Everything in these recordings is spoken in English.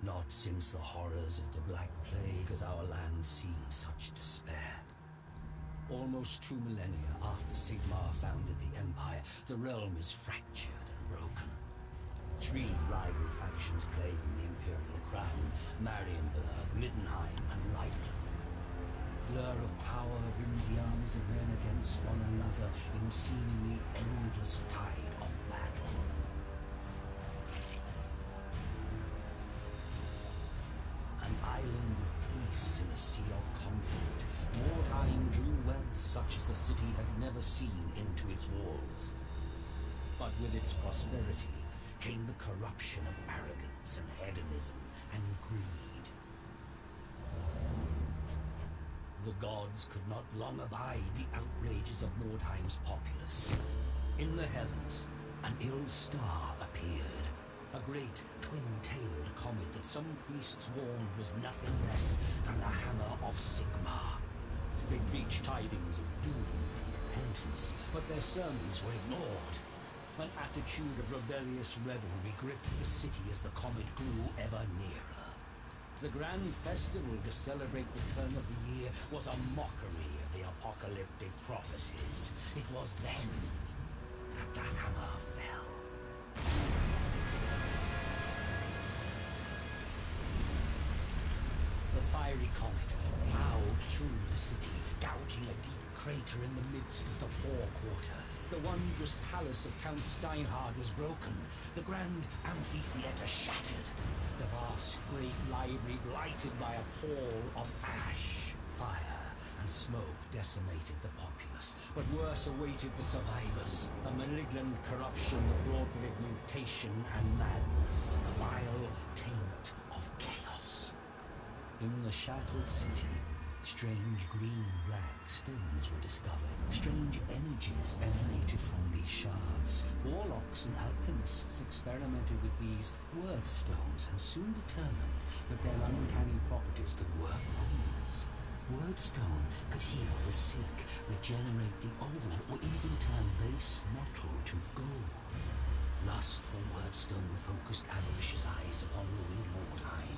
Not since the horrors of the Black Plague has our land seen such despair. Almost 2 millennia after Sigmar founded the Empire, the realm is fractured and broken. 3 rival factions claim the Imperial crown: Marienburg, Mordheim, and Leipzig. Blur of power brings the armies of men against one another in a seemingly endless tide of battle. An island of peace in a sea of conflict, Mordheim drew wealth such as the city had never seen into its walls. But with its prosperity came the corruption of arrogance and hedonism and greed. The gods could not long abide the outrages of Mordheim's populace. In the heavens, an ill star appeared. A great twin-tailed comet that some priests warned was nothing less than the hammer of Sigmar. They preached tidings of doom and repentance, but their sermons were ignored. An attitude of rebellious revelry gripped the city as the comet grew ever nearer. The grand festival to celebrate the turn of the year was a mockery of the apocalyptic prophecies. It was then that the hammer fell. The fiery comet plowed through the city, gouging a deep crater in the midst of the poor quarter. The wondrous palace of Count Steinhard was broken, the grand amphitheater shattered, the vast great library blighted by a pall of ash. Fire and smoke decimated the populace, but worse awaited the survivors. A malignant corruption that brought with it mutation and madness, the vile taint of chaos. In the shattered city, strange green-black stones were discovered. Strange energies emanated from these shards. Warlocks and alchemists experimented with these word stones and soon determined that their uncanny properties could work wonders. Wordstone could heal the sick, regenerate the old, or even turn base metal to gold. Lust for Wordstone focused avaricious eyes upon ruined Mordheim.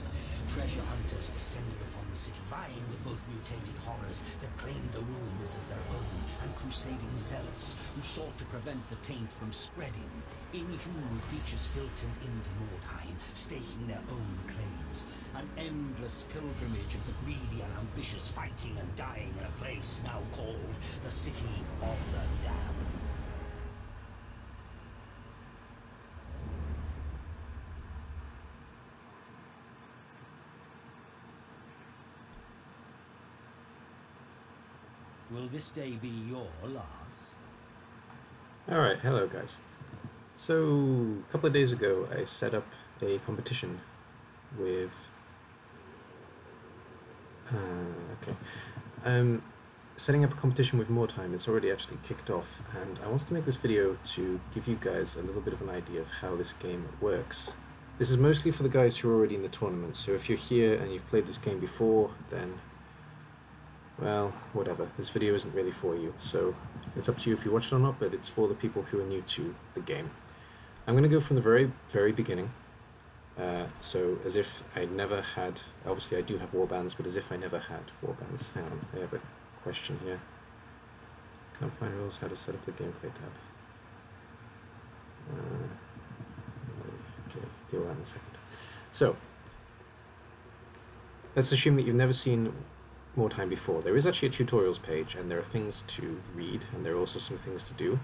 Treasure hunters descended upon the city, vying with both mutated horrors that claimed the ruins as their own, and crusading zealots who sought to prevent the taint from spreading. Inhuman creatures filtered into Mordheim, staking their own claims. An endless pilgrimage of the greedy and ambitious, fighting and dying in a place now called the City of the Damned. Will this day be your last? Alright, hello guys. So, a couple of days ago I set up a competition with... setting up a competition with Mordheim. It's already actually kicked off, and I wanted to make this video to give you guys a little bit of an idea of how this game works. This is mostly for the guys who are already in the tournament, so if you're here and you've played this game before, then... well, whatever. This video isn't really for you, so it's up to you if you watch it or not, but it's for the people who are new to the game. I'm going to go from the very, very beginning. So, as if I never had... obviously I do have warbands, but as if I never had warbands. Hang on, I have a question here. Can't find rules how to set up the gameplay tab. Okay, deal with that in a second. So, let's assume that you've never seen Mordheim before. There is actually a tutorials page, and there are things to read, and there are also some things to do.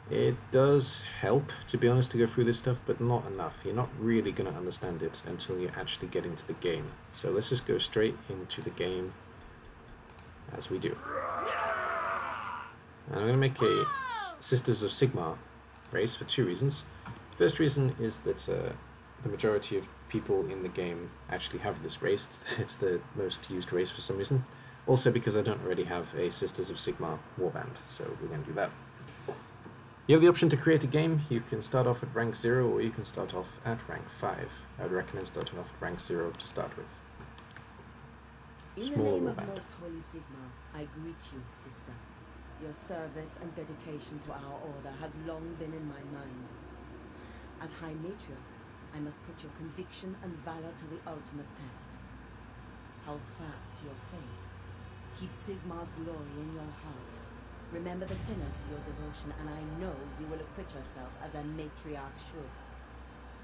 It does help, to be honest, to go through this stuff, but not enough. You're not really going to understand it until you actually get into the game. So let's just go straight into the game as we do. And I'm going to make a Sisters of Sigmar race for 2 reasons. First reason is that the majority of people in the game actually have this race. It's the most used race for some reason. Also because I don't already have a Sisters of Sigmar warband, so we're going to do that. You have the option to create a game. You can start off at rank 0 or you can start off at rank 5. I would recommend starting off at rank 0 to start with. In the name of Most Holy Sigmar, I greet you, sister. Your service and dedication to our order has long been in my mind. As High Matriarch, I must put your conviction and valor to the ultimate test. Hold fast to your faith. Keep Sigmar's glory in your heart. Remember the tenets of your devotion, and I know you will acquit yourself as a matriarch should.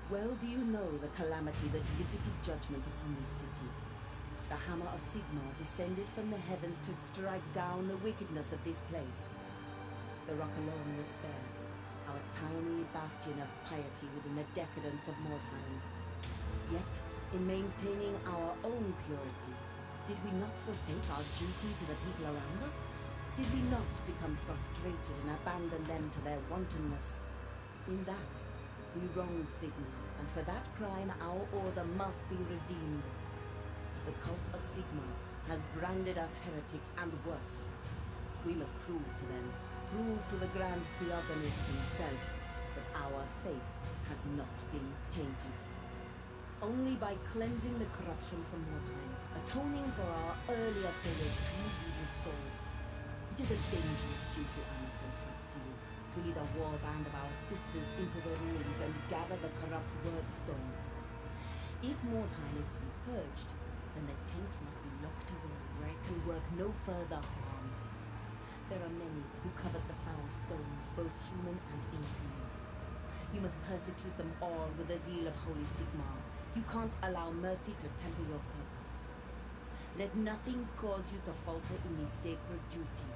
Well do you know the calamity that visited judgment upon this city. The hammer of Sigmar descended from the heavens to strike down the wickedness of this place. The rock alone was spared, our tiny bastion of piety within the decadence of Mordheim. Yet, in maintaining our own purity, did we not forsake our duty to the people around us? Did we not become frustrated and abandon them to their wantonness? In that, we wronged Sigmar, and for that crime our order must be redeemed. The cult of Sigmar has branded us heretics and worse. We must prove to them, prove to the Grand Theogonist himself, that our faith has not been tainted. Only by cleansing the corruption from Mordheim, atoning for our earlier failures, can we be restored. It is a dangerous duty I must entrust to you, to lead a war band of our sisters into the ruins and gather the corrupt wordstone. If Mordheim is to be purged, then the taint must be locked away where it can work no further harm. There are many who covet the foul stones, both human and inhuman. You must persecute them all with the zeal of Holy Sigmar. You can't allow mercy to temper your purpose. Let nothing cause you to falter in this sacred duty.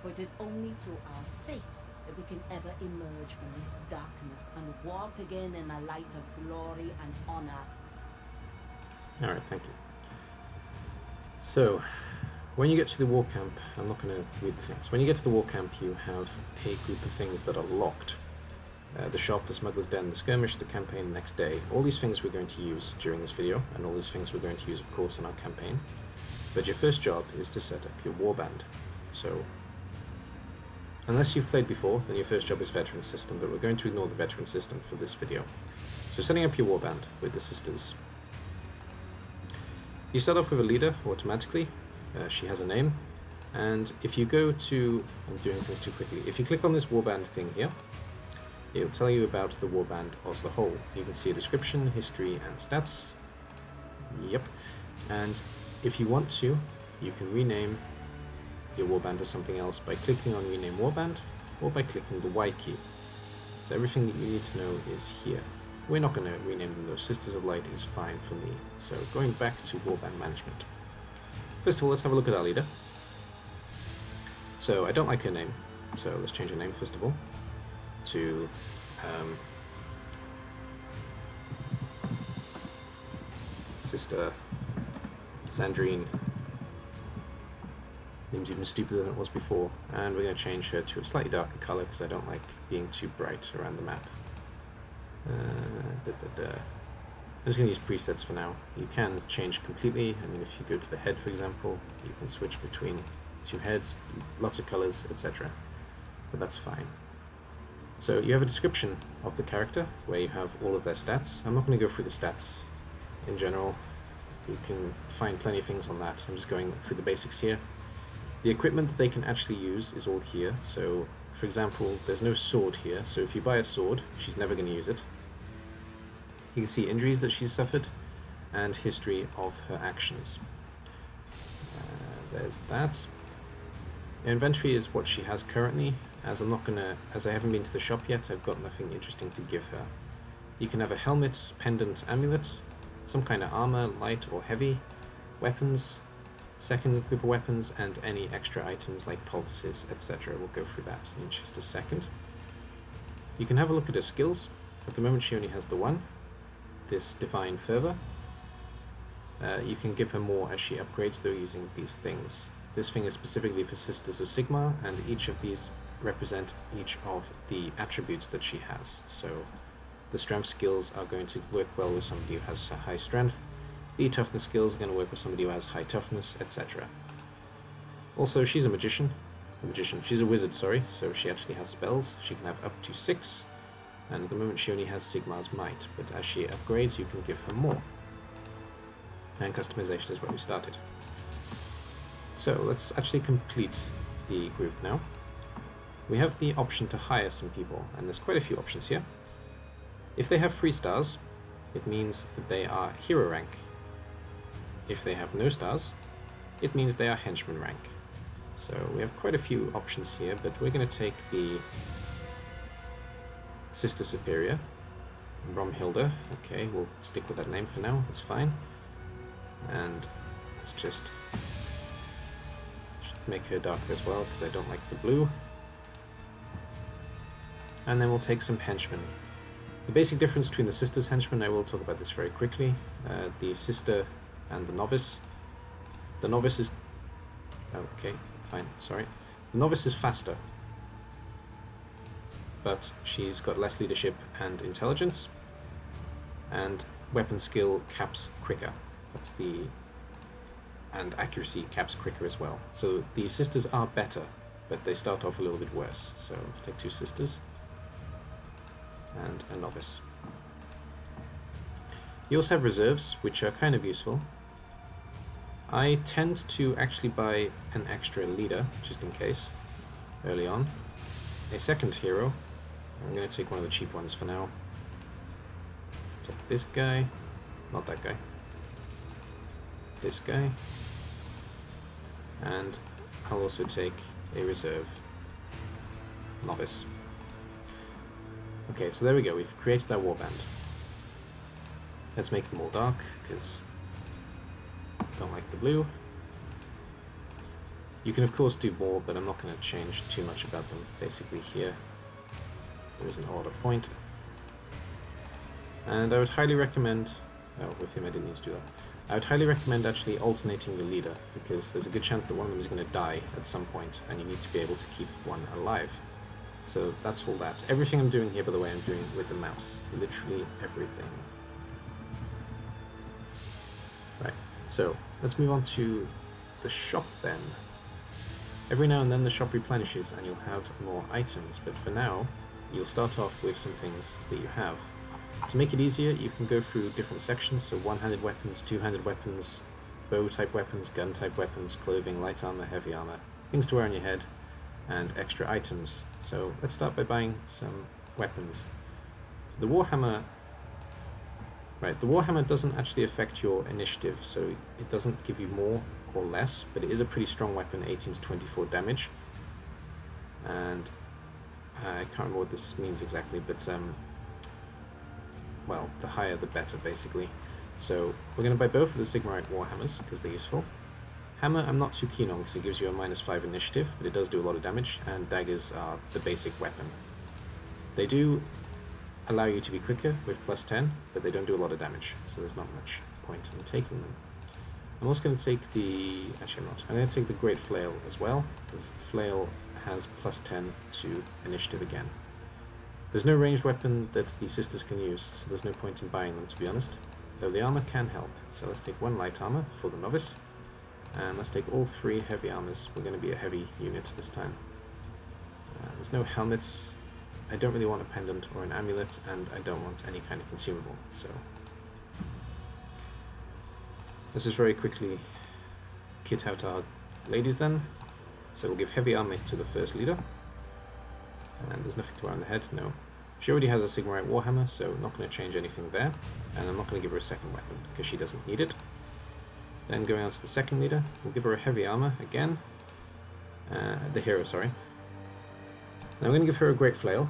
For it is only through our faith that we can ever emerge from this darkness and walk again in the light of glory and honor. Alright, thank you. So, when you get to the war camp, I'm not going to read the things. When you get to the war camp, you have a group of things that are locked. The shop, the smuggler's den, the skirmish, the campaign the next day. All these things we're going to use during this video, and all these things we're going to use, of course, in our campaign. But your first job is to set up your warband. So, unless you've played before, then your first job is veteran system, but we're going to ignore the veteran system for this video. So setting up your warband with the sisters. You start off with a leader automatically. She has a name, and if you go to, I'm doing things too quickly, if you click on this warband thing here, it will tell you about the warband as a whole. You can see a description, history, and stats. Yep. And if you want to, you can rename your warband to something else by clicking on rename warband, or by clicking the Y key. So everything that you need to know is here. We're not going to rename them though. Sisters of Light is fine for me. So going back to warband management. First of all, let's have a look at our leader. So I don't like her name, so let's change her name first of all to Sister Sandrine. Name's even stupider than it was before, and we're going to change her to a slightly darker colour because I don't like being too bright around the map. I'm just going to use presets for now. You can change completely. I mean, if you go to the head, for example, you can switch between two heads, lots of colours, etc. But that's fine. So you have a description of the character where you have all of their stats. I'm not going to go through the stats in general. You can find plenty of things on that. I'm just going through the basics here. The equipment that they can actually use is all here. So, for example, there's no sword here. So if you buy a sword, she's never going to use it. You can see injuries that she's suffered and history of her actions. There's that. Inventory is what she has currently. As I haven't been to the shop yet, I've got nothing interesting to give her. You can have a helmet, pendant, amulet, some kind of armor, light or heavy, weapons, second group of weapons, and any extra items like poultices, etc. We'll go through that in just a second. You can have a look at her skills. At the moment she only has the one, this Divine Fervor. You can give her more as she upgrades though using these things. This thing is specifically for Sisters of Sigmar, and each of these represent each of the attributes that she has. So the strength skills are going to work well with somebody who has high strength, the toughness skills are going to work with somebody who has high toughness, etc. Also, she's a magician. She's a wizard, sorry, so she actually has spells. She can have up to 6, and at the moment she only has Sigmar's Might, but as she upgrades you can give her more. And customization is where we started. So let's actually complete the group now. We have the option to hire some people, and there's quite a few options here. If they have 3 stars, it means that they are hero rank. If they have no stars, it means they are henchman rank. So we have quite a few options here, but we're going to take the Sister Superior, Bromhilda. Okay, we'll stick with that name for now, that's fine. And let's just make her darker as well, because I don't like the blue. And then we'll take some henchmen. The basic difference between the Sister's henchmen, I will talk about this very quickly. The Sister and the Novice. The Novice is... okay, fine, sorry. The Novice is faster, but she's got less leadership and intelligence, and weapon skill caps quicker. That's the... and accuracy caps quicker as well. So the Sisters are better, but they start off a little bit worse. So let's take 2 Sisters and a Novice. You also have reserves, which are kind of useful. I tend to actually buy an extra leader, just in case, early on. A second hero. I'm going to take one of the cheap ones for now. Let's take this guy. Not that guy. This guy. And I'll also take a reserve Novice. Okay, so there we go, we've created that warband. Let's make them all dark, because I don't like the blue. You can of course do more, but I'm not going to change too much about them basically here. There isn't a lot of point. And I would highly recommend... oh, with him I didn't need to do that. I would highly recommend actually alternating your leader, because there's a good chance that one of them is going to die at some point, and you need to be able to keep one alive. So that's all that. Everything I'm doing here, by the way, I'm doing with the mouse. Literally everything. Right, so let's move on to the shop then. Every now and then the shop replenishes and you'll have more items, but for now you'll start off with some things that you have. To make it easier, you can go through different sections, so one-handed weapons, two-handed weapons, bow-type weapons, gun-type weapons, clothing, light armor, heavy armor, things to wear on your head, and extra items. So let's start by buying some weapons. The Warhammer... right, the Warhammer doesn't actually affect your initiative, so it doesn't give you more or less, but it is a pretty strong weapon, 18 to 24 damage. And I can't remember what this means exactly, but well, the higher the better, basically. So we're going to buy both of the Sigmarite Warhammers, because they're useful. Hammer I'm not too keen on, because it gives you a -5 initiative, but it does do a lot of damage, and daggers are the basic weapon. They do allow you to be quicker with +10, but they don't do a lot of damage, so there's not much point in taking them. I'm also going to take the... actually I'm not. I'm going to take the Great Flail as well, because Flail has +10 to initiative again. There's no ranged weapon that the Sisters can use, so there's no point in buying them, to be honest, though the armor can help. So let's take 1 light armor for the Novice, and let's take all 3 heavy armors. We're going to be a heavy unit this time. There's no helmets. I don't really want a pendant or an amulet, and I don't want any kind of consumable, so let's just very quickly kit out our ladies then. So we'll give heavy armor to the first leader, and there's nothing to wear on the head, no. She already has a Sigmarite Warhammer, so I'm not going to change anything there, and I'm not going to give her a second weapon, because she doesn't need it. Then going on to the second leader, we'll give her a heavy armor again, the hero, sorry. Now I'm going to give her a Great Flail,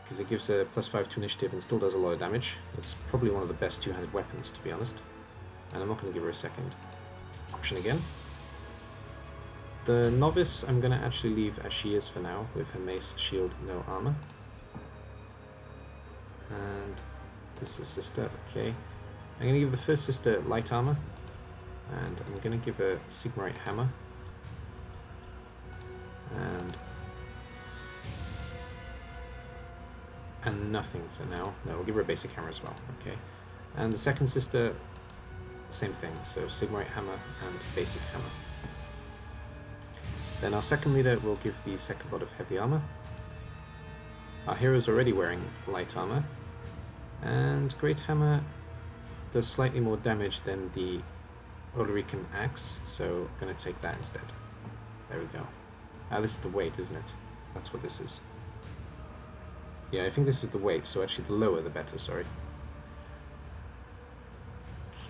because it gives her +5 to initiative and still does a lot of damage. It's probably one of the best two-handed weapons, to be honest. And I'm not going to give her a second option again. The Novice I'm going to actually leave as she is for now, with her mace, shield, no armor. And this is Sister, okay. I'm going to give the first Sister light armor, and I'm going to give her Sigmarite hammer. And nothing for now. No, we'll give her a basic hammer as well, okay. And the second Sister, same thing, so Sigmarite hammer and basic hammer. Then our second leader will give the second lot of heavy armor. Our hero's already wearing light armor, and Great Hammer does slightly more damage than the Ulrican Axe, so I'm going to take that instead. There we go. This is the weight, isn't it? That's what this is. Yeah, I think this is the weight, so actually the lower the better, sorry.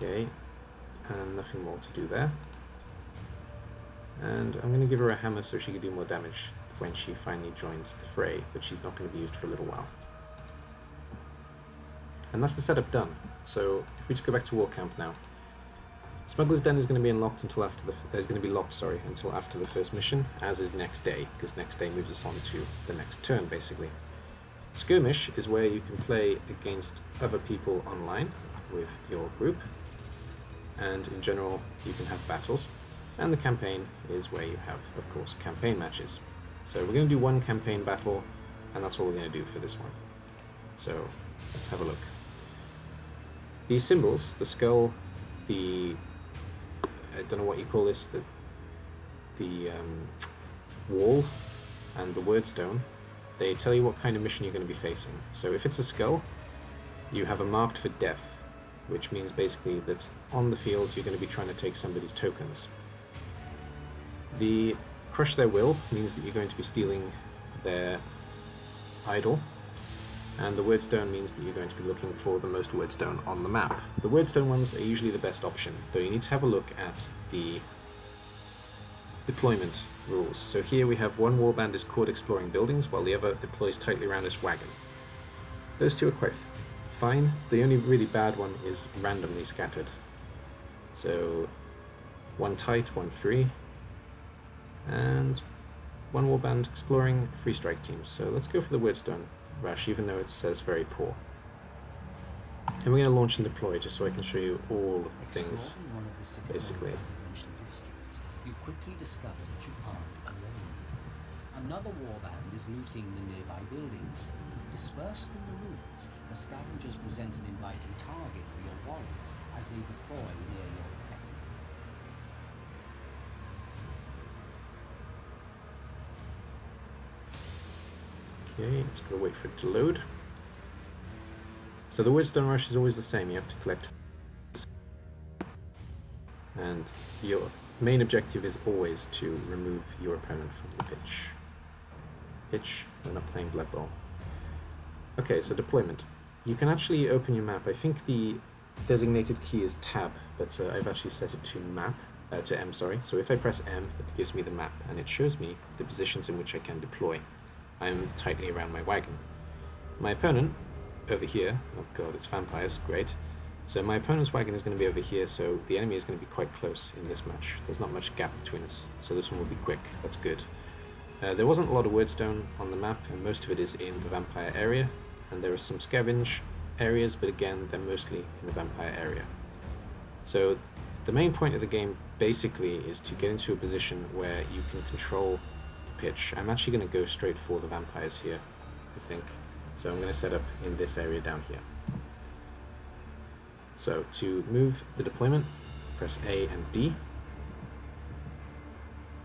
Okay, and nothing more to do there. And I'm going to give her a hammer so she can do more damage when she finally joins the fray, but she's not going to be used for a little while. And that's the setup done. So if we just go back to War Camp now, Smuggler's Den is going to be unlocked until after the until after the first mission, as is Next Day, because Next Day moves us on to the next turn basically. Skirmish is where you can play against other people online with your group, and in general you can have battles. And the campaign is where you have, of course, campaign matches. So we're going to do one campaign battle, and that's all we're going to do for this one. So let's have a look. These symbols, the skull, the I don't know what you call this, the wall, and the word stone, they tell you what kind of mission you're going to be facing. So if it's a skull, you have a marked for death, which means basically that on the field you're going to be trying to take somebody's tokens. The Crush Their Will means that you're going to be stealing their idol, and the Wordstone means that you're going to be looking for the most Wordstone on the map. The Wordstone ones are usually the best option, though you need to have a look at the deployment rules. So here we have one warband is caught exploring buildings, while the other deploys tightly around this wagon. Those two are quite fine. The only really bad one is randomly scattered. So one tight, one free, and one warband exploring free strike teams. So let's go for the Wordstone rush, even though it says very poor. And we're going to launch and deploy just so I can show you all of the things, basically. You quickly discover that you aren't alone. Another warband is looting the nearby buildings. Dispersed in the ruins, the scavengers present an inviting target for your warriors as they deploy near your wagon. Okay, just gotta wait for it to load. So the Wordstone rush is always the same. You have to collect, and your main objective is always to remove your opponent from the pitch. We're not playing Blood Bowl. Okay, so deployment. You can actually open your map. I think the designated key is tab, but I've actually set it to M, sorry. So if I press M, it gives me the map, and it shows me the positions in which I can deploy. I'm tightly around my wagon. My opponent, over here, oh god, it's vampires, great. So my opponent's wagon is going to be over here, so the enemy is going to be quite close in this match. There's not much gap between us, so this one will be quick, that's good. There wasn't a lot of Wordstone on the map, and most of it is in the vampire area, and there are some scavenge areas, but again, they're mostly in the vampire area. So the main point of the game basically is to get into a position where you can control the pitch. I'm actually going to go straight for the vampires here, I think. So I'm going to set up in this area down here. So to move the deployment, press A and D.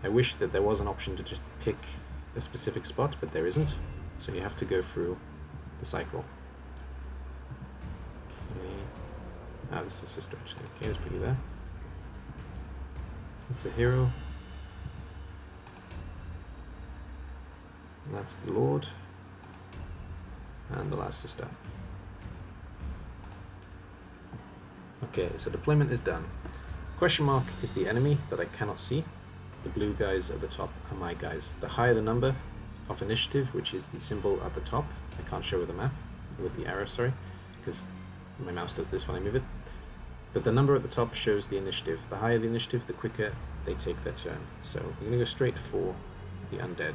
I wish that there was an option to just pick a specific spot, but there isn't. So you have to go through the cycle. Okay. Ah, this is a sister actually. Okay, let's put you there. It's a hero. And that's the Lord. And the last sister. Okay, so deployment is done. Question mark is the enemy that I cannot see. The blue guys at the top are my guys. The higher the number of initiative, which is the symbol at the top, I can't show with the map, with the arrow, sorry, because my mouse does this when I move it. But the number at the top shows the initiative. The higher the initiative, the quicker they take their turn. So we're going to go straight for the undead.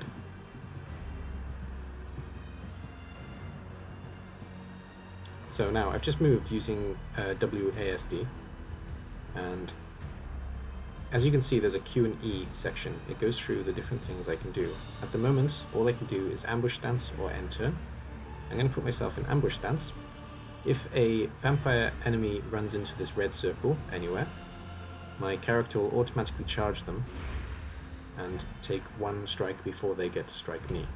So now I've just moved using WASD, and as you can see there's a Q and E section. It goes through the different things I can do. At the moment all I can do is ambush stance or end turn. I'm going to put myself in ambush stance. If a vampire enemy runs into this red circle anywhere, my character will automatically charge them and take one strike before they get to strike me.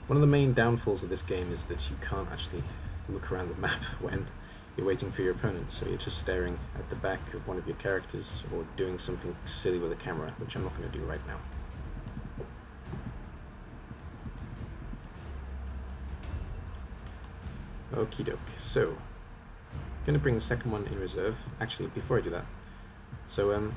One of the main downfalls of this game is that you can't actually look around the map when you're waiting for your opponent, so you're just staring at the back of one of your characters or doing something silly with a camera, which I'm not going to do right now. Okie doke, so I'm going to bring the second one in reserve. Actually, before I do that, so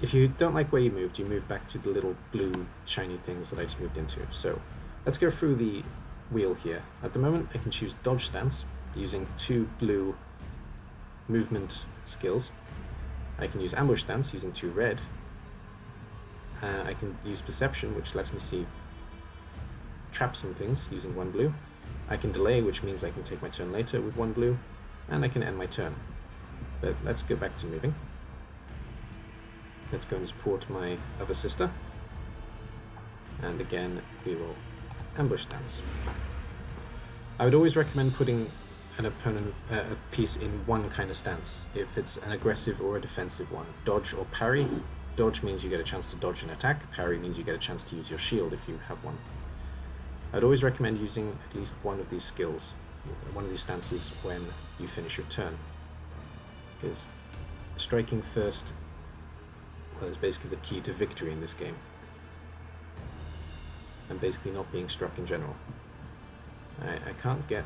if you don't like where you move back to the little blue shiny things that I just moved into. So let's go through the wheel here. At the moment I can choose dodge stance using 2 blue movement skills. I can use ambush stance using 2 red. I can use perception, which lets me see traps and things, using 1 blue. I can delay, which means I can take my turn later with 1 blue, and I can end my turn. But let's go back to moving. Let's go and support my other sister. And again, we will ambush stance. I would always recommend putting an opponent, a piece in one kind of stance, if it's an aggressive or a defensive one. Dodge or parry. Dodge means you get a chance to dodge an attack. Parry means you get a chance to use your shield if you have one. I'd always recommend using at least one of these skills, one of these stances, when you finish your turn. Because striking first, well, is basically the key to victory in this game. And basically not being struck in general. I can't get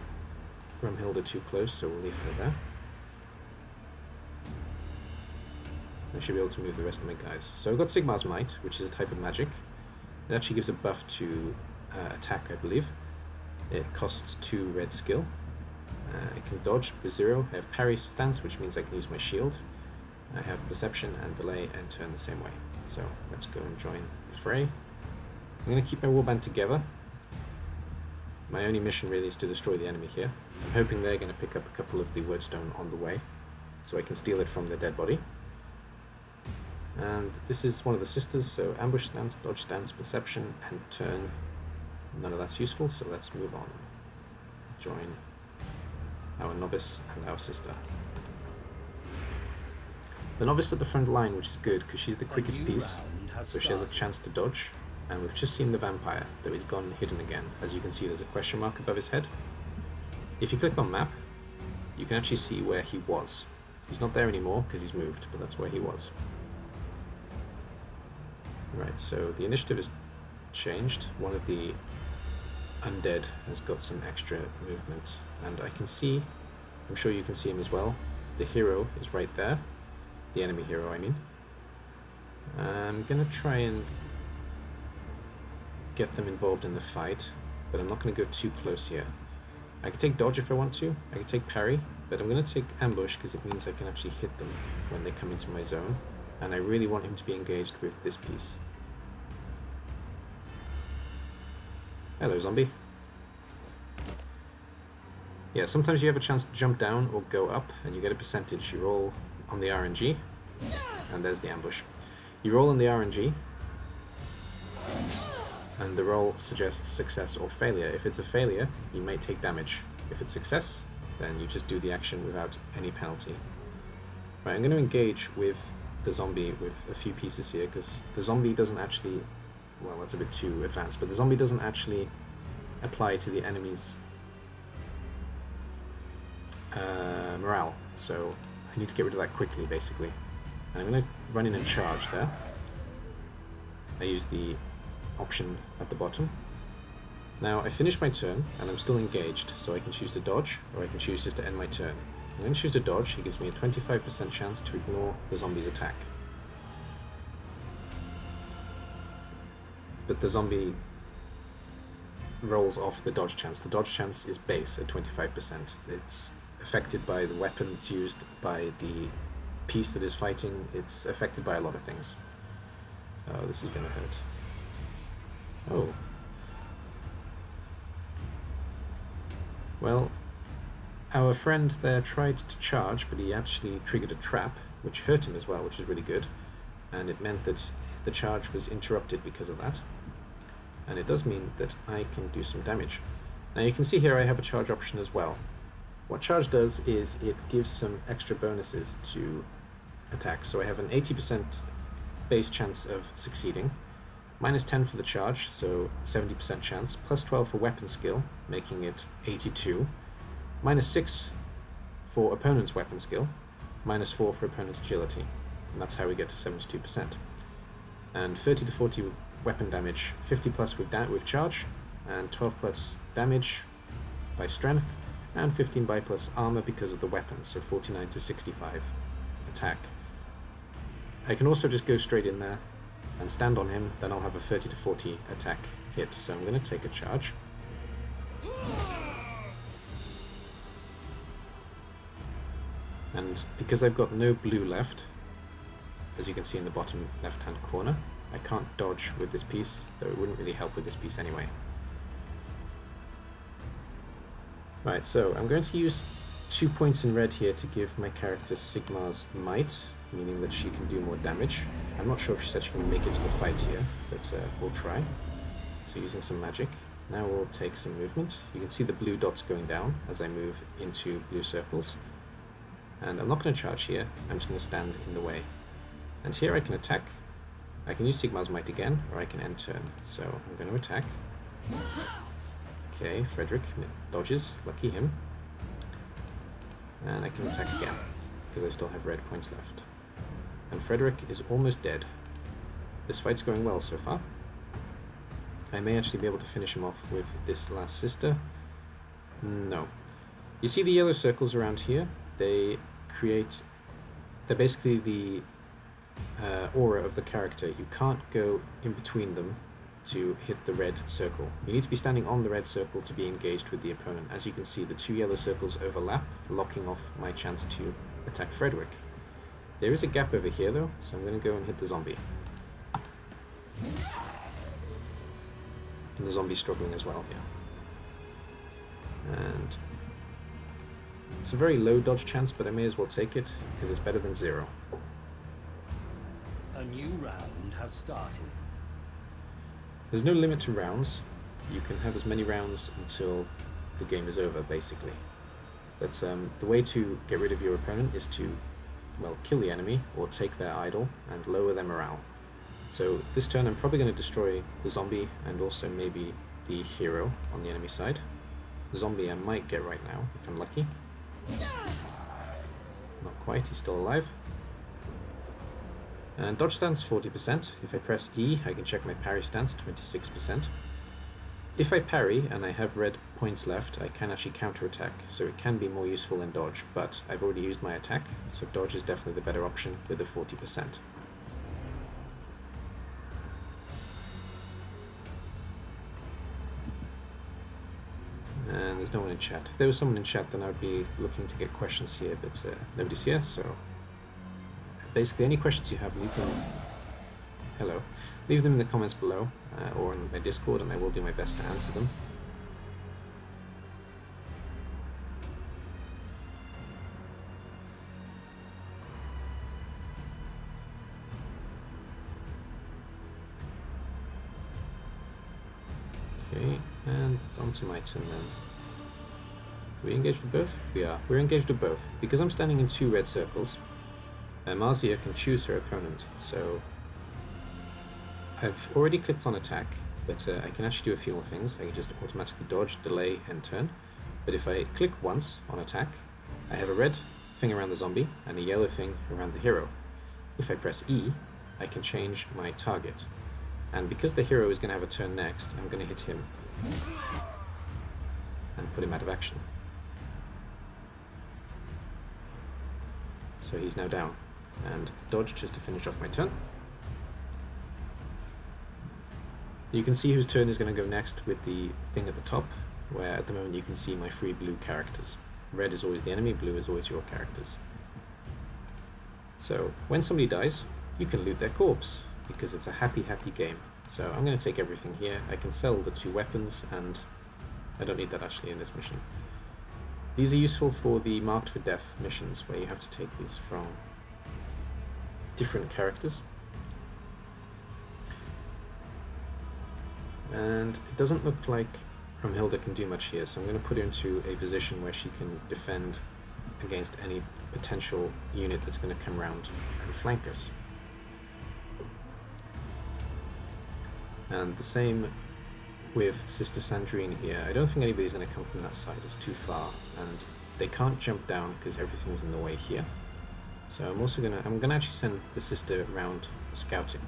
Grumhilda too close, so we'll leave her there. I should be able to move the rest of my guys. So I've got Sigmar's Might, which is a type of magic. It actually gives a buff to attack, I believe. It costs 2 red skill. I can dodge with 0. I have parry stance, which means I can use my shield. I have perception and delay and turn the same way. So let's go and join the fray. I'm going to keep my warband together. My only mission really is to destroy the enemy here. I'm hoping they're going to pick up a couple of the wordstone on the way, so I can steal it from their dead body. And this is one of the sisters, so ambush stance, dodge stance, perception, and turn. None of that's useful, so let's move on. Join our novice and our sister. The novice at the front line, which is good, because she's the quickest piece, so she has a chance to dodge. And we've just seen the vampire, though he's gone hidden again. As you can see, there's a question mark above his head. If you click on map, you can actually see where he was. He's not there anymore because he's moved, but that's where he was. Right, so the initiative has changed. One of the undead has got some extra movement, and I can see, I'm sure you can see him as well, the hero is right there. The enemy hero, I mean. I'm gonna try and get them involved in the fight, but I'm not going to go too close here. I can take dodge if I want to, I can take parry, but I'm going to take ambush because it means I can actually hit them when they come into my zone, and I really want him to be engaged with this piece. Hello, zombie. Yeah, sometimes you have a chance to jump down or go up, and you get a percentage. You roll on the RNG, and there's the ambush. You roll on the RNG, and the roll suggests success or failure. If it's a failure, you may take damage. If it's success, then you just do the action without any penalty. Right, I'm going to engage with the zombie with a few pieces here, because the zombie doesn't actually, well, that's a bit too advanced, but the zombie doesn't actually apply to the enemy's morale, so I need to get rid of that quickly, basically. And I'm going to run in and charge there. I use the option at the bottom. Now I finish my turn and I'm still engaged, so I can choose to dodge or I can choose just to end my turn. I'm going to choose to dodge. It gives me a 25% chance to ignore the zombie's attack. But the zombie rolls off the dodge chance. The dodge chance is base at 25%. It's affected by the weapon that's used, by the piece that is fighting. It's affected by a lot of things. Oh, this is going to hurt. Oh. Well, our friend there tried to charge, but he actually triggered a trap, which hurt him as well, which is really good. And it meant that the charge was interrupted because of that. And it does mean that I can do some damage. Now you can see here I have a charge option as well. What charge does is it gives some extra bonuses to attacks. So I have an 80% base chance of succeeding, minus 10 for the charge, so 70% chance, plus 12 for weapon skill, making it 82, minus 6 for opponent's weapon skill, -4 for opponent's agility, and that's how we get to 72%. And 30 to 40 weapon damage, 50 plus with charge, and 12 plus damage by strength, and 15 by plus armor because of the weapon, so 49 to 65 attack. I can also just go straight in there and stand on him, then I'll have a 30 to 40 attack hit, so I'm going to take a charge. And because I've got no blue left, as you can see in the bottom left hand corner, I can't dodge with this piece, though it wouldn't really help with this piece anyway. Right, so I'm going to use 2 points in red here to give my character Sigmar's Might, meaning that she can do more damage. I'm not sure if she said she can make it to the fight here, but we'll try. So using some magic. Now we'll take some movement. You can see the blue dots going down as I move into blue circles. And I'm not going to charge here, I'm just going to stand in the way. And here I can attack. I can use Sigmar's Might again, or I can end turn. So I'm going to attack. Okay, Frederick dodges, lucky him. And I can attack again, because I still have red points left. And Frederick is almost dead. This fight's going well so far. I may actually be able to finish him off with this last sister. No. You see the yellow circles around here? They're basically the aura of the character. You can't go in between them to hit the red circle. You need to be standing on the red circle to be engaged with the opponent. As you can see, the 2 yellow circles overlap, locking off my chance to attack Frederick. There is a gap over here though, so I'm going to go and hit the zombie. And the zombie's struggling as well here. And it's a very low dodge chance, but I may as well take it, because it's better than 0. A new round has started. There's no limit to rounds. You can have as many rounds until the game is over, basically. But the way to get rid of your opponent is to, well, kill the enemy, or take their idol, and lower their morale. So this turn I'm probably going to destroy the zombie, and also maybe the hero on the enemy side. The zombie I might get right now, if I'm lucky. Not quite, he's still alive. And dodge stance 40%. If I press E, I can check my parry stance, 26%. If I parry and I have red points left, I can actually counterattack, so it can be more useful than dodge, but I've already used my attack, so dodge is definitely the better option with the 40%. And there's no one in chat. If there was someone in chat, then I would be looking to get questions here, but nobody's here, so basically any questions you have, leave them. Hello. Leave them in the comments below, or in my Discord, and I will do my best to answer them. Okay, and it's on to my turn then. Are we engaged with both? We are. We're engaged with both. Because I'm standing in 2 red circles, Marcia can choose her opponent, so I've already clicked on attack, but I can actually do a few more things. I can just automatically dodge, delay, and turn. But if I click once on attack, I have a red thing around the zombie and a yellow thing around the hero. If I press E, I can change my target. And because the hero is going to have a turn next, I'm going to hit him and put him out of action. So he's now down. And dodge just to finish off my turn. You can see whose turn is going to go next with the thing at the top, where at the moment you can see my 3 blue characters. Red is always the enemy, blue is always your characters. So when somebody dies, you can loot their corpse, because it's a happy, happy game. So I'm going to take everything here. I can sell the 2 weapons, and I don't need that actually in this mission. These are useful for the Marked for Death missions, where you have to take these from different characters. And it doesn't look like Romhilda can do much here, so I'm going to put her into a position where she can defend against any potential unit that's going to come around and flank us. And the same with Sister Sandrine here. I don't think anybody's going to come from that side. It's too far, and they can't jump down because everything's in the way here. So I'm gonna actually send the sister around scouting,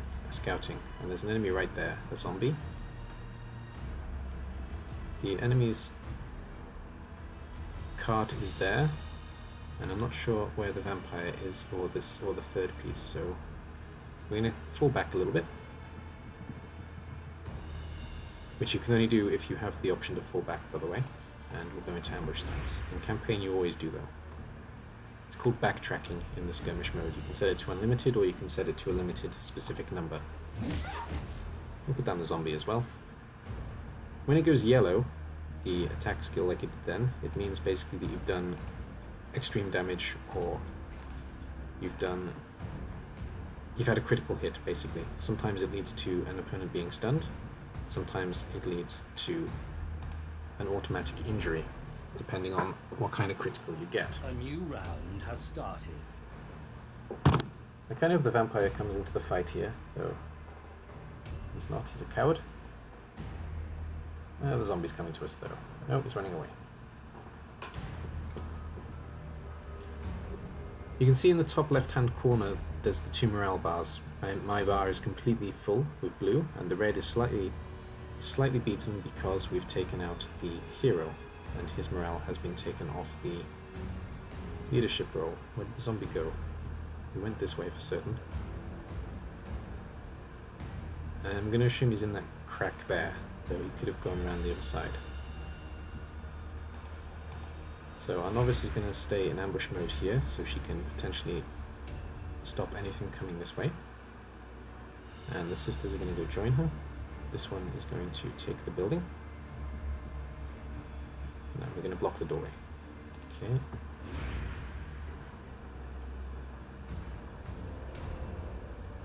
and there's an enemy right there, a zombie. The enemy's cart is there, and I'm not sure where the vampire is, or the third piece. So we're gonna fall back a little bit, which you can only do if you have the option to fall back, by the way. And we'll go into ambush stance. In campaign, you always do though. It's called backtracking in the skirmish mode. You can set it to unlimited, or you can set it to a limited specific number. We'll put down the zombie as well. When it goes yellow, the attack skill like it did then, it means basically that you've done extreme damage, or you've had a critical hit, basically. Sometimes it leads to an opponent being stunned, sometimes it leads to an automatic injury, depending on what kind of critical you get. A new round has started. I kind of hope the vampire comes into the fight here, though he's not. He's a coward. The zombie's coming to us, though. No, he's running away. You can see in the top left-hand corner there's the 2 morale bars. My bar is completely full with blue, and the red is slightly beaten because we've taken out the hero, and his morale has been taken off the leadership role. Where did the zombie go? He went this way for certain. I'm going to assume he's in that crack there, though he could have gone around the other side. So our novice is going to stay in ambush mode here, so she can potentially stop anything coming this way. And the sisters are going to go join her. This one is going to take the building. Now we're going to block the doorway. Okay.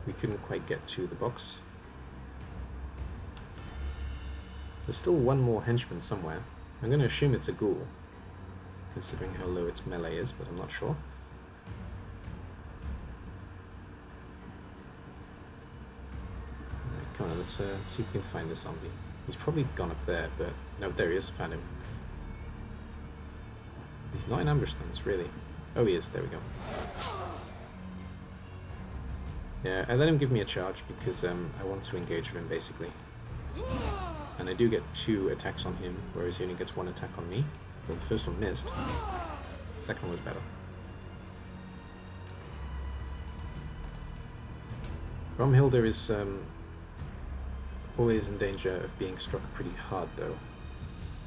We couldn't quite get to the box. There's still one more henchman somewhere. I'm going to assume it's a ghoul, considering how low its melee is, but I'm not sure. Right, come on, let's see if we can find the zombie. He's probably gone up there, but no, there he is. Found him. He's not in ambush stance, really. Oh, he is. There we go. Yeah, I let him give me a charge because I want to engage with him, basically. And I do get 2 attacks on him, whereas he only gets 1 attack on me. Well, the first one missed. The second one was better. Romhilda is always in danger of being struck pretty hard, though,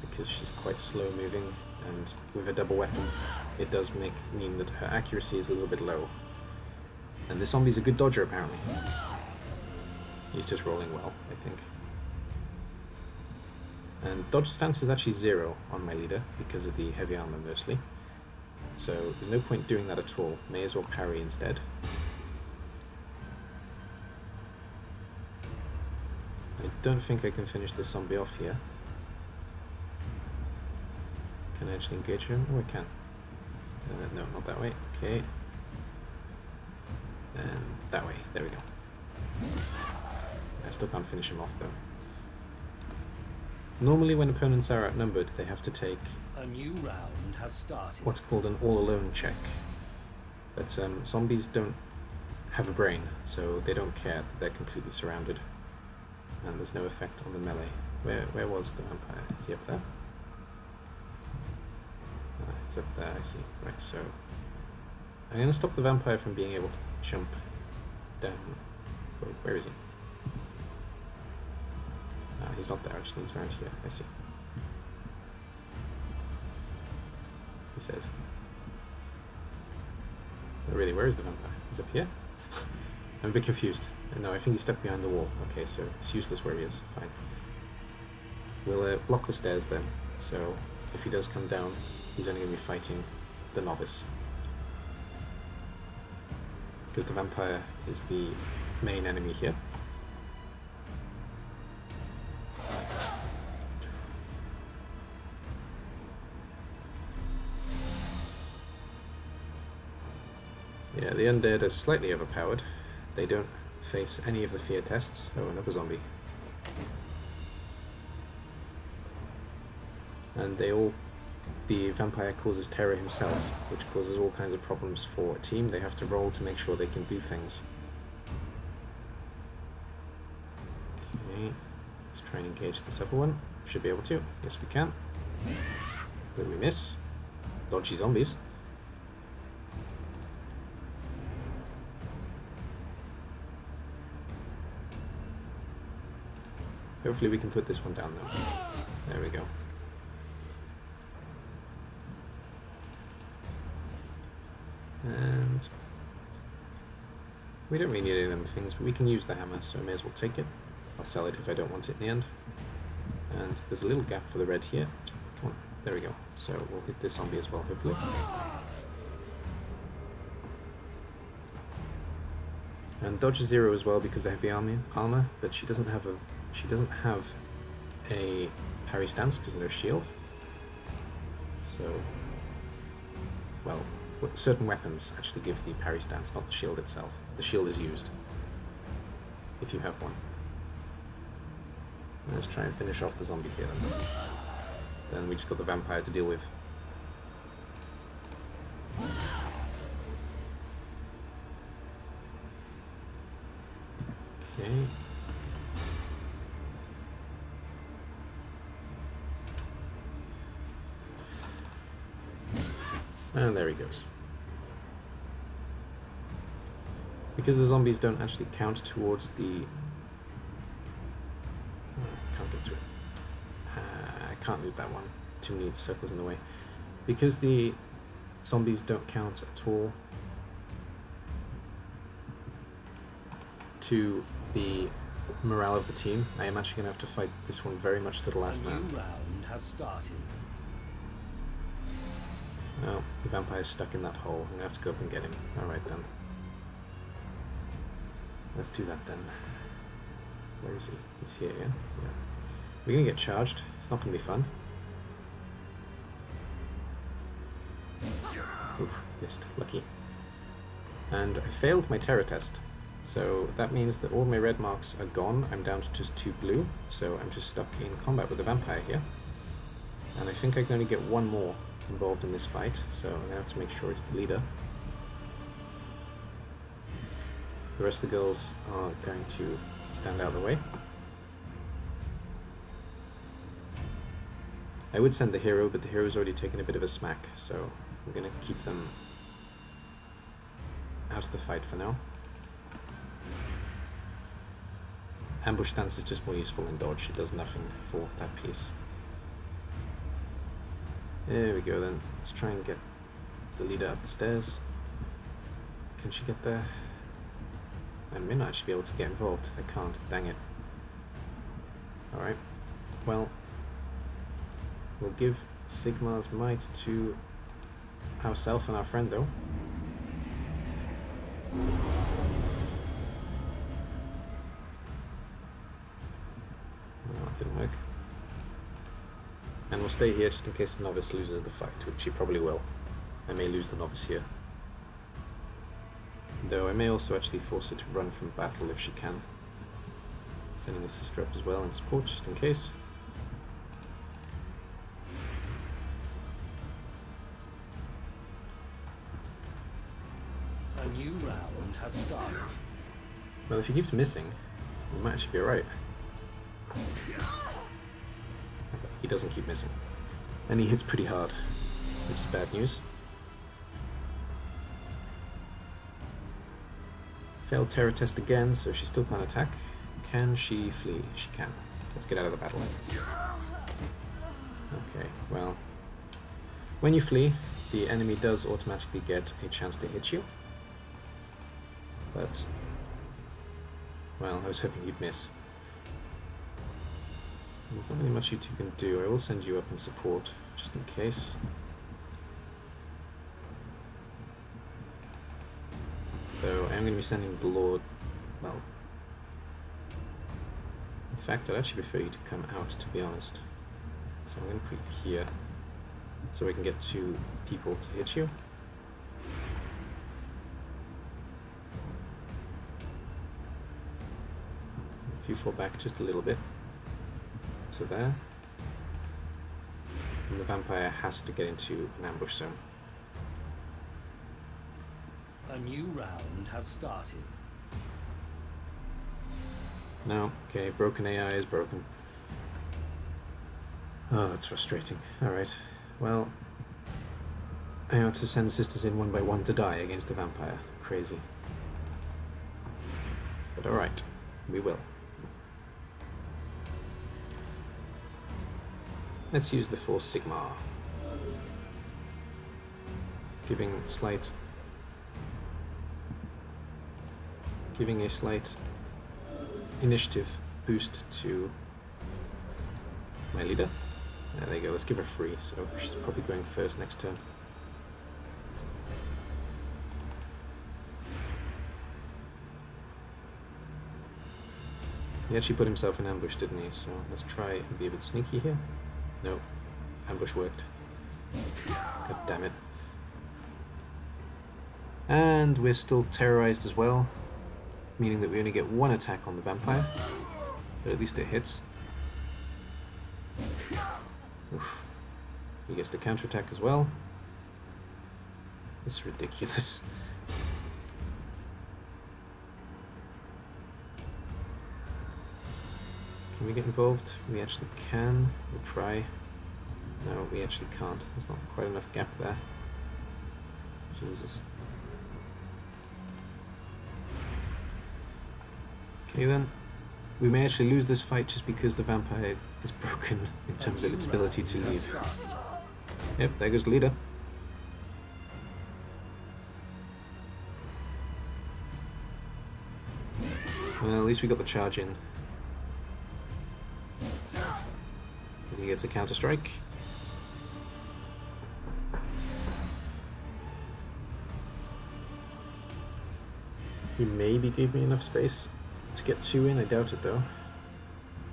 because she's quite slow moving, and with a double weapon, it does mean that her accuracy is a little bit low. And this zombie's a good dodger, apparently. He's just rolling well, I think. And dodge stance is actually 0 on my leader because of the heavy armor mostly. So there's no point doing that at all. May as well parry instead. I don't think I can finish this zombie off here. Can I actually engage him? Oh, I can. No, not that way. Okay. And that way. There we go. I still can't finish him off though. Normally when opponents are outnumbered, they have to take a new round has started. What's called an all-alone check. But zombies don't have a brain, so they don't care that they're completely surrounded. And there's no effect on the melee. Where was the vampire? Is he up there? He's up there, I see. Right, so I'm going to stop the vampire from being able to jump down. Where is he? He's not there, actually, he's around here. I see. He says. Oh, really, where is the vampire? He's up here? I'm a bit confused. No, I think he stepped behind the wall. Okay, so it's useless where he is. Fine. We'll block the stairs then. So if he does come down, he's only going to be fighting the novice. Because the vampire is the main enemy here. Yeah, the undead are slightly overpowered. They don't face any of the fear tests. Oh, another zombie. and the vampire causes terror himself, which causes all kinds of problems for a team. They have to roll to make sure they can do things. Okay, let's try and engage this other one. Should be able to. Yes, we can. Did we miss? Dodgy zombies. Hopefully we can put this one down though. There we go. And we don't really need any of them things, but we can use the hammer, so I may as well take it. I'll sell it if I don't want it in the end. And there's a little gap for the red here. Come on, there we go. So we'll hit this zombie as well, hopefully. And dodge is 0 as well because of heavy armor, but she doesn't have a parry stance because no shield. So, well, certain weapons actually give the parry stance, not the shield itself. The shield is used if you have one. Let's try and finish off the zombie here then we just got the vampire to deal with. Okay. And there he goes. Because the zombies don't actually count towards the... can't get to it. I can't loot that one. Too many circles in the way. Because the zombies don't count at all to the morale of the team, I am actually going to have to fight this one very much to the last man. A new round has started. Oh, the vampire's stuck in that hole. I'm going to have to go up and get him. Alright then. Let's do that then. Where is he? He's here, yeah? Yeah. We're going to get charged. It's not going to be fun. Oof, missed. Lucky. And I failed my terror test. So that means that all my red marks are gone. I'm down to just 2 blue. So I'm just stuck in combat with the vampire here. And I think I can only get one more involved in this fight. So I'm going to have to make sure it's the leader. The rest of the girls are going to stand out of the way. I would send the hero, but the hero's already taken a bit of a smack, so I'm going to keep them out of the fight for now. Ambush stance is just more useful than dodge. It does nothing for that piece. There we go then. Let's try and get the leader up the stairs. Can she get there? I may not actually be able to get involved. I can't. Dang it. Alright. Well, we'll give Sigmar's might to ourselves and our friend though. Well, that didn't work. And we'll stay here just in case the novice loses the fight, which she probably will. I may lose the novice here. Though I may also actually force her to run from battle if she can. Sending the sister up as well in support, just in case. A new round has started. Well, if he keeps missing, we might actually be alright. He doesn't keep missing. And he hits pretty hard, which is bad news. Failed terror test again, so she still can't attack. Can she flee? She can. Let's get out of the battle. Okay, well, when you flee, the enemy does automatically get a chance to hit you. But, well, I was hoping you'd miss. There's not really much you two can do. I will send you up in support, just in case. Though I am going to be sending the Lord, well, in fact I'd actually prefer you to come out, to be honest. So I'm going to put you here, so we can get 2 people to hit you. If you fall back just a little bit, to there. and the vampire has to get into an ambush zone. A new round has started. No, okay, broken AI is broken. Oh, that's frustrating. Alright, well, I have to send the sisters in one by one to die against the vampire. Crazy. But alright, we will. Let's use the 4 Sigma. Giving a slight initiative boost to my leader. There you go, let's give her free, so she's probably going first next turn. He actually put himself in ambush, didn't he? So let's try and be a bit sneaky here. No, ambush worked. God damn it. And we're still terrorized as well, meaning that we only get 1 attack on the vampire, but at least it hits. Oof. He gets the counterattack as well. This is ridiculous. Can we get involved? We actually can. We'll try. No, we actually can't. There's not quite enough gap there. Jesus. Okay then. We may actually lose this fight just because the vampire is broken in terms of its ability to leave. Yep, there goes the leader. Well, at least we got the charge in. And he gets a counter strike. He maybe gave me enough space to get 2 in. I doubt it though.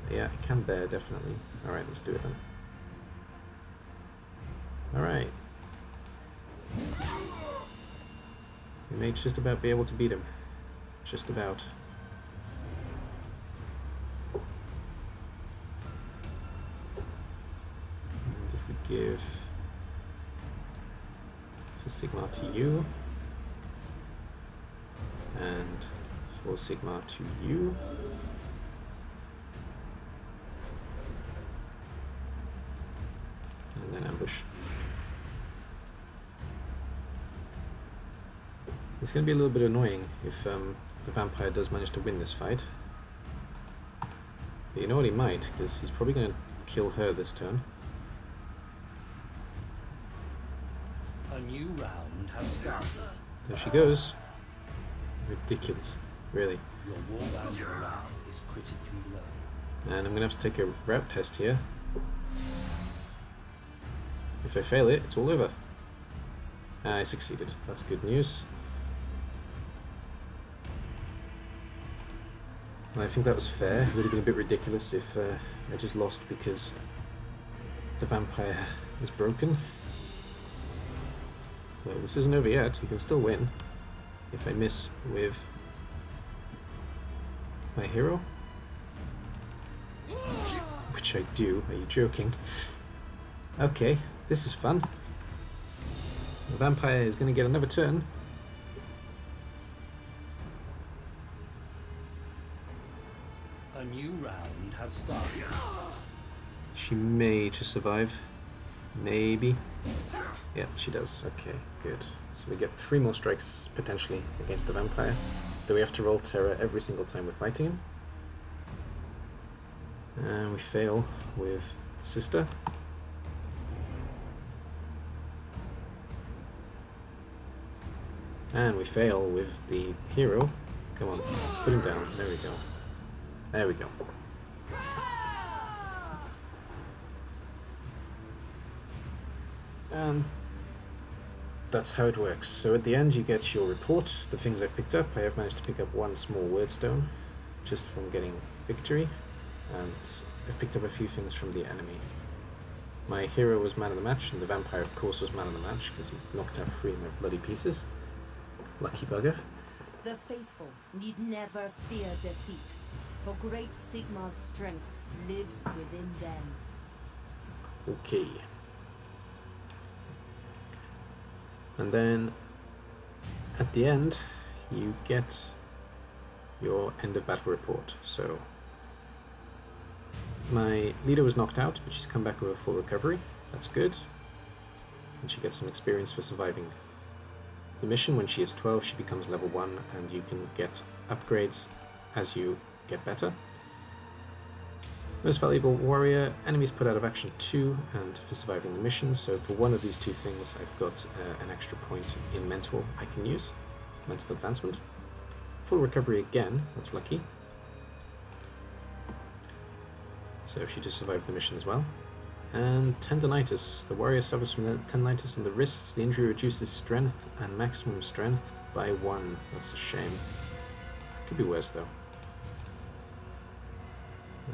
Yeah, I can there, definitely. Alright, let's do it then. Alright. We may just about be able to beat him. Just about. And if we give the Sigma to you, and 4 Sigma to you, and then ambush. It's going to be a little bit annoying if the vampire does manage to win this fight. But you know what, he might, because he's probably going to kill her this turn. A new round has started. There she goes. Ridiculous, really. Your warband morale is critically low. And I'm going to have to take a route test here. If I fail it, it's all over. I succeeded. That's good news. I think that was fair. It would have been a bit ridiculous if I just lost because the vampire is broken. Well, this isn't over yet. He can still win if I miss with my hero. Which I do. Are you joking? Okay, this is fun. The vampire is going to get another turn. A new round has started. She may just survive. Maybe. Yeah, she does. Okay, good. So we get 3 more strikes potentially against the vampire. Do we have to roll terror every single time we're fighting him? And we fail with the sister. And we fail with the hero. Come on, put him down. There we go. There we go. And that's how it works. So at the end you get your report, the things I've picked up. I have managed to pick up 1 small wordstone just from getting victory, and I've picked up a few things from the enemy. My hero was man of the match, and the vampire of course was man of the match because he knocked out 3 of my bloody pieces. Lucky bugger. The faithful need never fear defeat, for great Sigma's strength lives within them. Okay. And then at the end you get your end of battle report. So my leader was knocked out, but she's come back with a full recovery. That's good. And she gets some experience for surviving the mission. When she is 12, she becomes level 1, and you can get upgrades as you get better. Most valuable warrior, enemies put out of action 2, and for surviving the mission. So for one of these two things, I've got an extra point in mental I can use. Mental advancement. Full recovery again, that's lucky. So she just survived the mission as well. And tendinitis. The warrior suffers from tendinitis in the wrists. The injury reduces strength and maximum strength by 1. That's a shame. Could be worse though.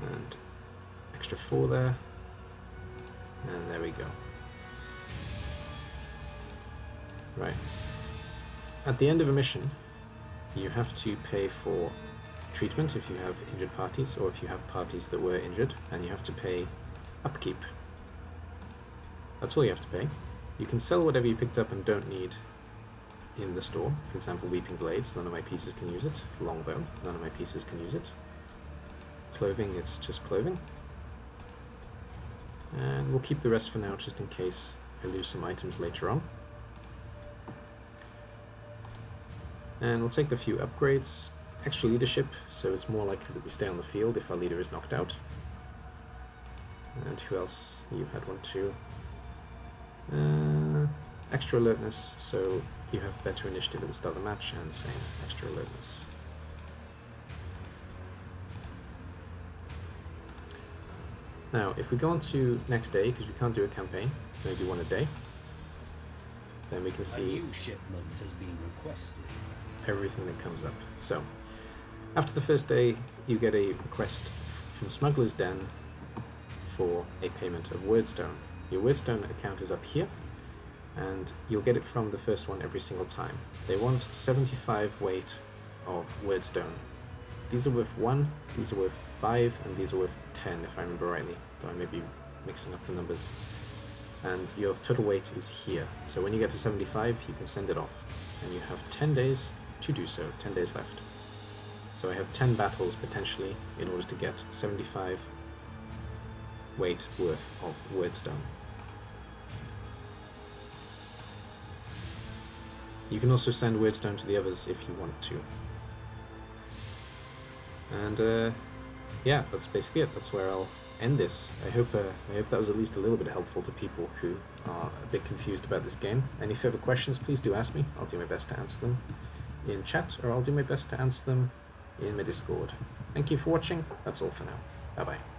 And extra 4 there. And there we go. Right. At the end of a mission, you have to pay for treatment if you have injured parties, or if you have parties that were injured, and you have to pay upkeep. That's all you have to pay. You can sell whatever you picked up and don't need in the store. For example, Weeping Blades, none of my pieces can use it. Longbow, none of my pieces can use it. Clothing, it's just clothing. And we'll keep the rest for now, just in case I lose some items later on. And we'll take the few upgrades. Extra leadership, so it's more likely that we stay on the field if our leader is knocked out. And who else? You had one too. Extra alertness, so you have better initiative at the start of the match, and same, extra alertness. Now, if we go on to next day, because we can't do a campaign, we only do one a day, then we can see a new shipment has been requested. Everything that comes up. So, after the first day, you get a request from Smuggler's Den for a payment of Wordstone. Your Wordstone account is up here, and you'll get it from the first one every single time. They want 75 weight of Wordstone. These are worth 1, these are worth 5, and these are worth 10, if I remember rightly, though I may be mixing up the numbers. And your total weight is here. So when you get to 75, you can send it off. And you have 10 days to do so, 10 days left. So I have 10 battles potentially in order to get 75 weight worth of Wordstone. You can also send Wordstone to the others if you want to. And yeah, that's basically it. That's where I'll end this. I hope that was at least a little bit helpful to people who are a bit confused about this game. Any further questions, please do ask me. I'll do my best to answer them in chat, or I'll do my best to answer them in my Discord. Thank you for watching. That's all for now. Bye bye.